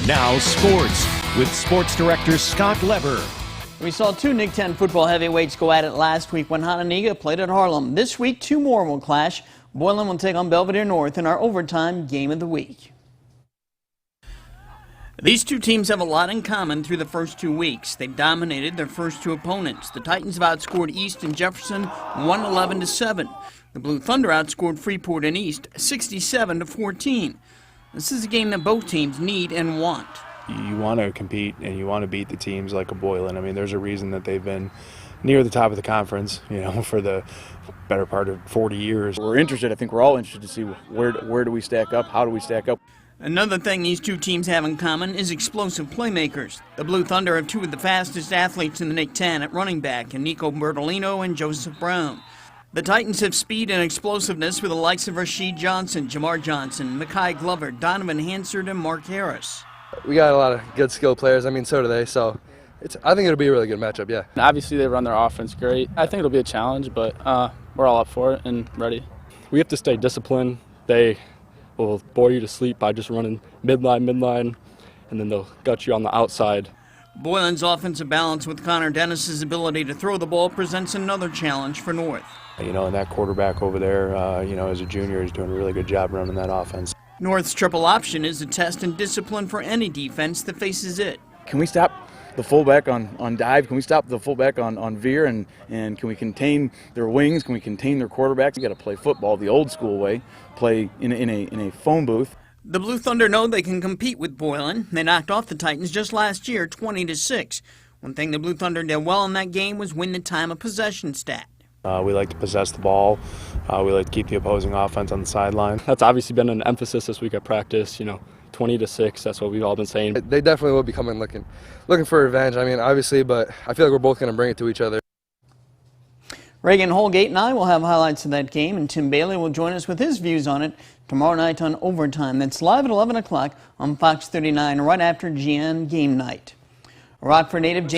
Now sports with sports director Scott Lever. We saw two Nick 10 football heavyweights go at it last week when Hononegah played at Harlem. This week, two more will clash. Boylan will take on Belvedere North in our overtime game of the week. These two teams have a lot in common through the first 2 weeks. They dominated their first two opponents. The Titans have outscored East and Jefferson 111-7. The Blue Thunder outscored Freeport and East 67-14. This is a game that both teams need and want. You want to compete and you want to beat the teams like a Boylan. I mean, there's a reason that they've been near the top of the conference, for the better part of 40 years. We're interested. I think we're all interested to see where do we stack up, how do we stack up. Another thing these two teams have in common is explosive playmakers. The Blue Thunder have two of the fastest athletes in the Nick 10 at running back, in Nico Bertolino and Joseph Brown. The Titans have speed and explosiveness with the likes of Rashid Johnson, Jamar Johnson, Makai Glover, Donovan Hansard, and Mark Harris. We got a lot of good skill players. I mean, so do they. So I think it'll be a really good matchup, yeah. Obviously, they run their offense great. I think it'll be a challenge, but we're all up for it and ready. We have to stay disciplined. They will bore you to sleep by just running midline, and then they'll gut you on the outside. Boylan's offensive balance with Connor Dennis's ability to throw the ball presents another challenge for North. And that quarterback over there, as a junior, is doing a really good job running that offense. North's triple option is a test and discipline for any defense that faces it. Can we stop the fullback on dive? Can we stop the fullback on veer? And can we contain their wings? Can we contain their quarterbacks? You got to play football the old school way, play in a phone booth. The Blue Thunder know they can compete with Boylan. They knocked off the Titans just last year, 20-6. One thing the Blue Thunder did well in that game was win the time of possession stat. We like to possess the ball. We like to keep the opposing offense on the sideline. That's obviously been an emphasis this week at practice. 20-6. That's what we've all been saying. They definitely will be coming looking for revenge. I mean, obviously, but I feel like we're both going to bring it to each other. Reagan Holgate and I will have highlights of that game, and Tim Bailey will join us with his views on it tomorrow night on Overtime. That's live at 11 o'clock on Fox 39 right after GN Game Night. Rockford native James